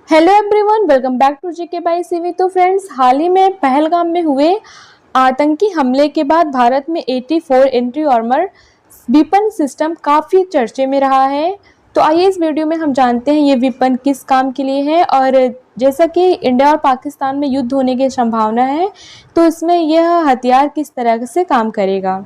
Hello everyone, welcome back to GK by CV. तो friends, हाल ही में पहलगाम में हुए आतंकी हमले के बाद भारत में 84 एंटी आर्मर वेपन सिस्टम काफ़ी चर्चे में रहा है। तो आइए इस वीडियो में हम जानते हैं ये वेपन किस काम के लिए है, और जैसा कि इंडिया और पाकिस्तान में युद्ध होने की संभावना है तो इसमें यह हथियार किस तरह से काम करेगा।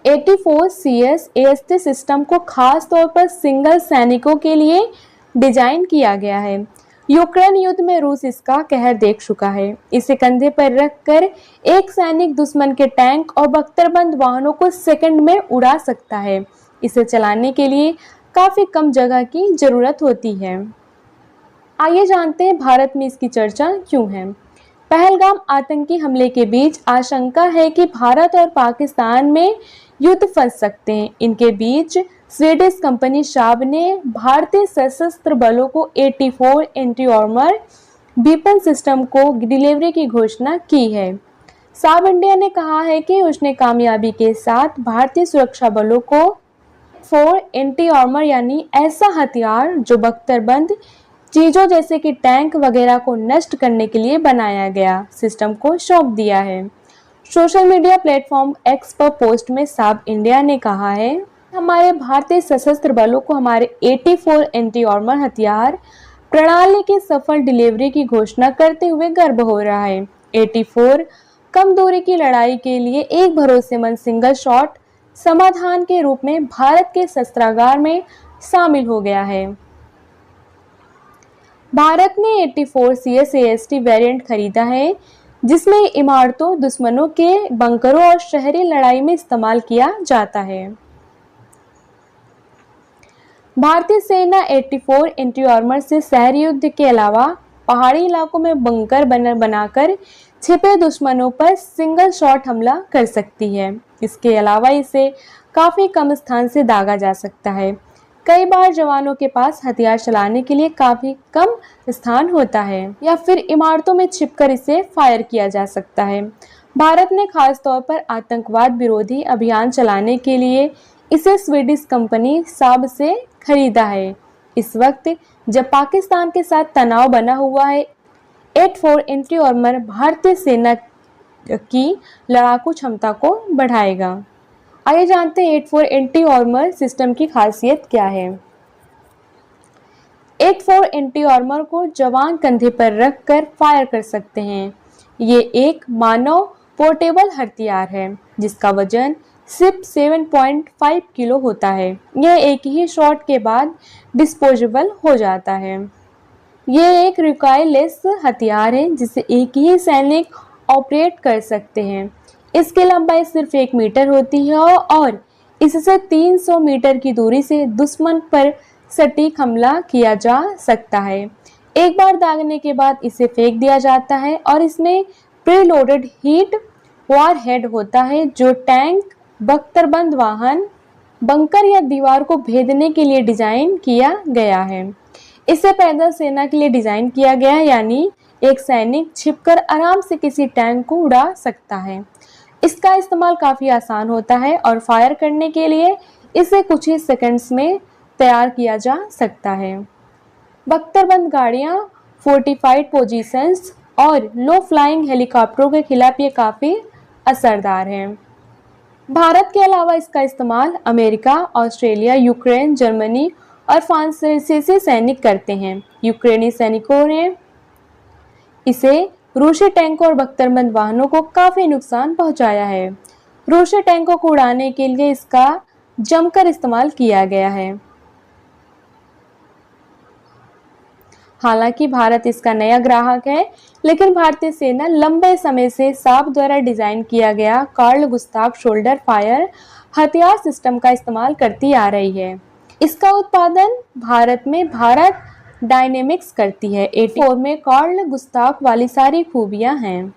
84 CS AST सिस्टम को खास तौर पर सिंगल सैनिकों के लिए डिजाइन किया गया है। यूक्रेन युद्ध में रूस इसका कहर देख चुका है। इसे कंधे पर रखकर एक सैनिक दुश्मन के टैंक और बख्तरबंद वाहनों को सेकंड में उड़ा सकता है। इसे चलाने के लिए काफी कम जगह की जरूरत होती है। आइए जानते हैं भारत में इसकी चर्चा क्यों है। पहलगाम आतंकी हमले के बीच आशंका है कि भारत और पाकिस्तान में युद्ध फंस सकते हैं। इनके बीच स्वीडिश कंपनी शाब ने भारतीय सशस्त्र बलों को 84 एंटी आर्मर वेपन सिस्टम को डिलीवरी की घोषणा की है। शाब इंडिया ने कहा है कि उसने कामयाबी के साथ भारतीय सुरक्षा बलों को 4 एंटी आर्मर यानी ऐसा हथियार जो बख्तरबंद चीज़ों जैसे कि टैंक वगैरह को नष्ट करने के लिए बनाया गया सिस्टम को सौंप दिया है। सोशल मीडिया प्लेटफॉर्म एक्स पर पोस्ट में शाब इंडिया ने कहा है, हमारे भारतीय सशस्त्र बलों को हमारे 84 एंटी आर्मर हथियार प्रणाली की सफल डिलीवरी की घोषणा करते हुए गर्व हो रहा है। 84 कम दूरी की लड़ाई के लिए एक भरोसेमंद सिंगल शॉट समाधान के रूप में भारत के शस्त्रागार में शामिल हो गया है। भारत ने 84 CS AST वेरिएंट खरीदा है, जिसमें इमारतों, दुश्मनों के बंकरों और शहरी लड़ाई में इस्तेमाल किया जाता है। भारतीय सेना 84 एंटी आर्मर से शहरी युद्ध के अलावा पहाड़ी इलाकों में बंकर बनाकर छिपे दुश्मनों पर सिंगल शॉट हमला कर सकती है। इसके अलावा इसे काफ़ी कम स्थान से दागा जा सकता है। कई बार जवानों के पास हथियार चलाने के लिए काफ़ी कम स्थान होता है या फिर इमारतों में छिपकर इसे फायर किया जा सकता है। भारत ने खास तौर पर आतंकवाद विरोधी अभियान चलाने के लिए इसे स्वीडिश कंपनी शाब से खरीदा है। इस वक्त जब पाकिस्तान के साथ तनाव बना हुआ है, 84 एंटी आर्मर भारतीय सेना की लड़ाकू क्षमता को बढ़ाएगा। आइए जानते हैं 84 एंटी आर्मर सिस्टम की खासियत क्या है। 84 एंटी आर्मर को जवान कंधे पर रखकर फायर कर सकते हैं। ये एक मानव पोर्टेबल हथियार है जिसका वजन सिर्फ 7.5 किलो होता है। यह एक ही शॉट के बाद डिस्पोजेबल हो जाता है। यह एक रिकॉइललेस हथियार है जिसे एक ही सैनिक ऑपरेट कर सकते हैं। इसकी लंबाई सिर्फ 1 मीटर होती है और इससे 300 मीटर की दूरी से दुश्मन पर सटीक हमला किया जा सकता है। एक बार दागने के बाद इसे फेंक दिया जाता है और इसमें प्रीलोडेड हीट वॉरहेड होता है जो टैंक, बख्तरबंद वाहन, बंकर या दीवार को भेदने के लिए डिजाइन किया गया है। इसे पैदल सेना के लिए डिजाइन किया गया है, यानी एक सैनिक छिपकर आराम से किसी टैंक को उड़ा सकता है। इसका इस्तेमाल काफ़ी आसान होता है और फायर करने के लिए इसे कुछ ही सेकंड्स में तैयार किया जा सकता है। बख्तरबंद गाड़ियाँ, फोर्टिफाइड पोजीशंस और लो फ्लाइंग हेलीकॉप्टरों के खिलाफ ये काफ़ी असरदार है। भारत के अलावा इसका इस्तेमाल अमेरिका, ऑस्ट्रेलिया, यूक्रेन, जर्मनी और फ्रांस से सैनिक करते हैं। यूक्रेनी सैनिकों ने इसे रूसी टैंकों और बख्तरबंद वाहनों को काफ़ी नुकसान पहुंचाया है। रूसी टैंकों को उड़ाने के लिए इसका जमकर इस्तेमाल किया गया है। हालांकि भारत इसका नया ग्राहक है, लेकिन भारतीय सेना लंबे समय से शाब द्वारा डिजाइन किया गया कार्ल गुस्ताव शोल्डर फायर हथियार सिस्टम का इस्तेमाल करती आ रही है। इसका उत्पादन भारत डायनेमिक्स करती है। 84 में कार्ल गुस्ताव वाली सारी खूबियां हैं।